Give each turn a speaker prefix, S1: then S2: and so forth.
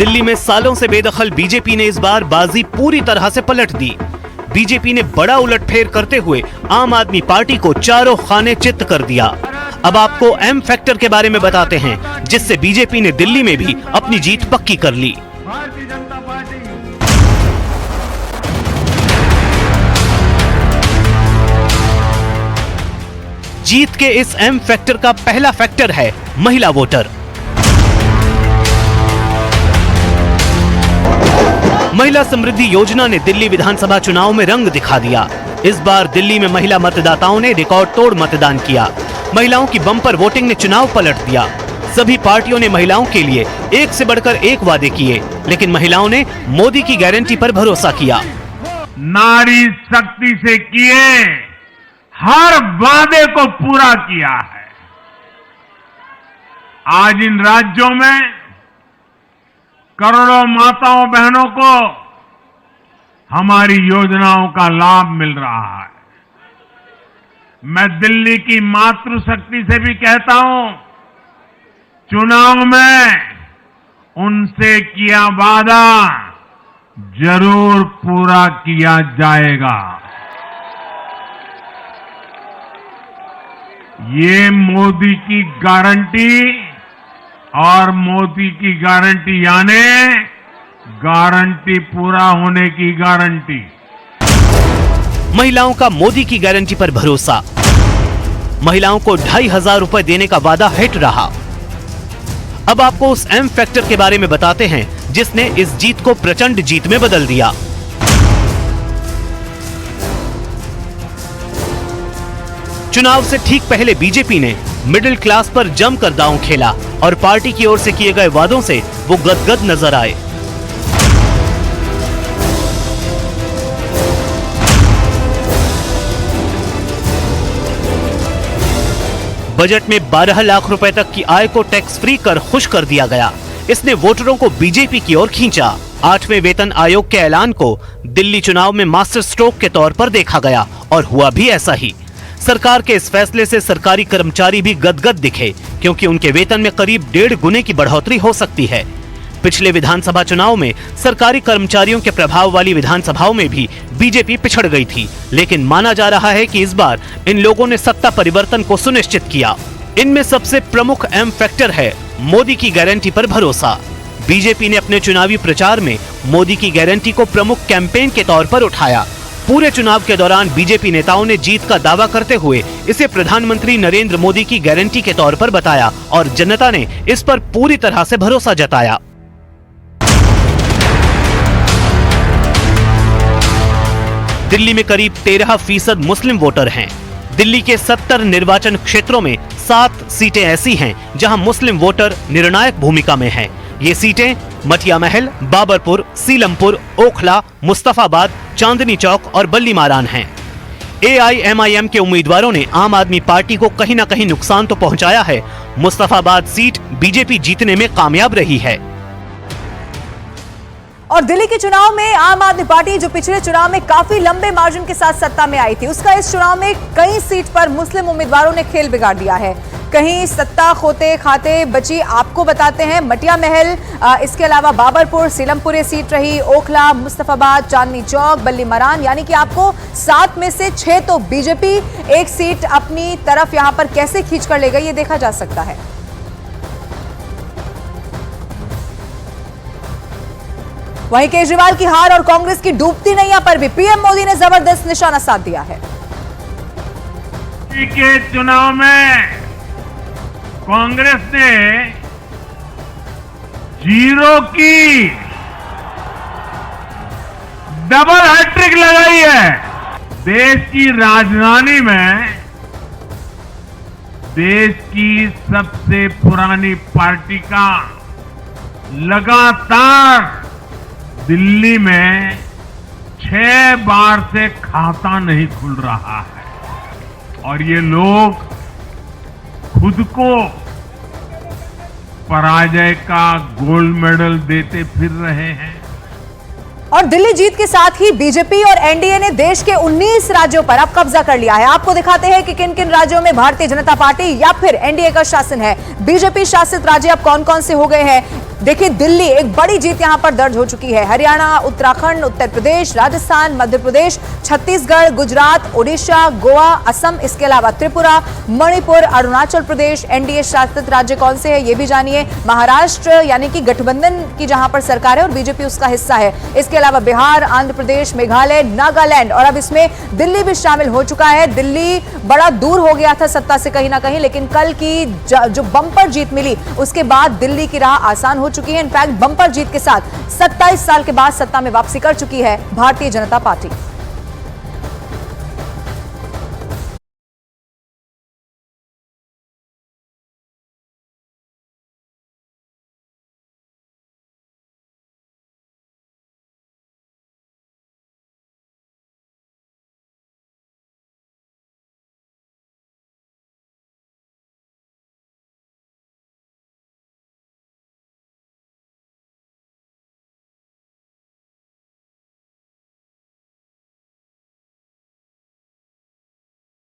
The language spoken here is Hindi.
S1: दिल्ली में सालों से बेदखल बीजेपी ने इस बार बाजी पूरी तरह से पलट दी। बीजेपी ने बड़ा उलटफेर करते हुए आम आदमी पार्टी को चारों खाने चित्त कर दिया। अब आपको एम फैक्टर के बारे में बताते हैं, जिससे बीजेपी ने दिल्ली में भी अपनी जीत पक्की कर ली।
S2: भारतीय जनता पार्टी
S1: जीत के इस एम फैक्टर का पहला फैक्टर है महिला वोटर। महिला समृद्धि योजना ने दिल्ली विधानसभा चुनाव में रंग दिखा दिया। इस बार दिल्ली में महिला मतदाताओं ने रिकॉर्ड तोड़ मतदान किया। महिलाओं की बम्पर वोटिंग ने चुनाव पलट दिया। सभी पार्टियों ने महिलाओं के लिए एक से बढ़कर एक वादे किए, लेकिन महिलाओं ने मोदी की गारंटी पर भरोसा किया।
S2: नारी शक्ति से किए हर वादे को पूरा किया है। आज इन राज्यों में करोड़ों माताओं बहनों को हमारी योजनाओं का लाभ मिल रहा है। मैं दिल्ली की मातृशक्ति से भी कहता हूं, चुनाव में उनसे किया वादा जरूर पूरा किया जाएगा। ये मोदी की गारंटी और मोदी की गारंटी यानी गारंटी पूरा होने की गारंटी।
S1: महिलाओं का मोदी की गारंटी पर भरोसा। महिलाओं को 2500 रुपए देने का वादा हिट रहा। अब आपको उस एम फैक्टर के बारे में बताते हैं, जिसने इस जीत को प्रचंड जीत में बदल दिया। चुनाव से ठीक पहले बीजेपी ने मिडिल क्लास पर जमकर दांव खेला और पार्टी की ओर से किए गए वादों से वो गदगद नजर आए। बजट में 12 लाख रुपए तक की आय को टैक्स फ्री कर खुश कर दिया गया। इसने वोटरों को बीजेपी की ओर खींचा। 8वें वेतन आयोग के ऐलान को दिल्ली चुनाव में मास्टर स्ट्रोक के तौर पर देखा गया और हुआ भी ऐसा ही। सरकार के इस फैसले से सरकारी कर्मचारी भी गदगद दिखे, क्योंकि उनके वेतन में करीब 1.5 गुने की बढ़ोतरी हो सकती है। पिछले विधानसभा चुनाव में सरकारी कर्मचारियों के प्रभाव वाली विधानसभाओं में भी बीजेपी पिछड़ गई थी, लेकिन माना जा रहा है कि इस बार इन लोगों ने सत्ता परिवर्तन को सुनिश्चित किया। इनमें सबसे प्रमुख एम फैक्टर है मोदी की गारंटी पर भरोसा। बीजेपी ने अपने चुनावी प्रचार में मोदी की गारंटी को प्रमुख कैंपेन के तौर पर उठाया। पूरे चुनाव के दौरान बीजेपी नेताओं ने जीत का दावा करते हुए इसे प्रधानमंत्री नरेंद्र मोदी की गारंटी के तौर पर बताया और जनता ने इस पर पूरी तरह से भरोसा जताया। दिल्ली में करीब 13% मुस्लिम वोटर हैं। दिल्ली के 70 निर्वाचन क्षेत्रों में 7 सीटें ऐसी हैं जहां मुस्लिम वोटर निर्णायक भूमिका में हैं। ये सीटें मटिया महल, बाबरपुर, सीलमपुर, ओखला, मुस्तफाबाद, चांदनी चौक और बल्ली मारान हैं। AIMIM के उम्मीदवारों ने आम आदमी पार्टी को कहीं न कहीं नुकसान तो पहुंचाया है। मुस्तफाबाद सीट बीजेपी जीतने में कामयाब रही है।
S3: और दिल्ली के चुनाव में आम आदमी पार्टी जो पिछले चुनाव में काफी लंबे मार्जिन के साथ सत्ता में आई थी, उसका इस चुनाव में कई सीट पर मुस्लिम उम्मीदवारों ने खेल बिगाड़ दिया है। कहीं सत्ता खोते खाते बची, आपको बताते हैं मटिया महल, इसके अलावा बाबरपुर, सीलमपुर सीट रही, ओखला, मुस्तफाबाद, चांदनी चौक, बल्ली मरान, यानी कि आपको 7 में से 6 तो बीजेपी एक सीट अपनी तरफ यहां पर कैसे खींच कर ले गई, ये देखा जा सकता है। वहीं केजरीवाल की हार और कांग्रेस की डूबती नैया पर भी पीएम मोदी ने जबरदस्त निशाना साध दिया है।
S2: के चुनाव में कांग्रेस ने 0 की डबल हैट्रिक लगाई है। देश की राजधानी में देश की सबसे पुरानी पार्टी का लगातार दिल्ली में 6 बार से खाता नहीं खुल रहा है और ये लोग खुद को पराजय का गोल्ड मेडल देते फिर रहे हैं।
S3: और दिल्ली जीत के साथ ही बीजेपी और एनडीए ने देश के 19 राज्यों पर अब कब्जा कर लिया है। आपको दिखाते हैं कि किन किन राज्यों में भारतीय जनता पार्टी या फिर एनडीए का शासन है। बीजेपी शासित राज्य अब कौन कौन से हो गए हैं। देखिए दिल्ली, एक बड़ी जीत यहां पर दर्ज हो चुकी है। हरियाणा, उत्तराखंड, उत्तर प्रदेश, राजस्थान, मध्य प्रदेश, छत्तीसगढ़, गुजरात, ओडिशा, गोवा, असम, इसके अलावा त्रिपुरा, मणिपुर, अरुणाचल प्रदेश, एनडीए शासित राज्य कौन से है ये भी जानिए। महाराष्ट्र यानी कि गठबंधन की जहां पर सरकार है और बीजेपी उसका हिस्सा है। इसके अलावा बिहार, आंध्र प्रदेश, मेघालय, नागालैंड और अब इसमें दिल्ली भी शामिल हो चुका है। दिल्ली बड़ा दूर हो गया था सत्ता से कहीं ना कहीं, लेकिन कल की जो बम्पर जीत मिली उसके बाद दिल्ली की राह आसान हो चुकी है। इनफैक्ट बम्पर जीत के साथ 27 साल के बाद सत्ता में वापसी कर चुकी है भारतीय जनता पार्टी।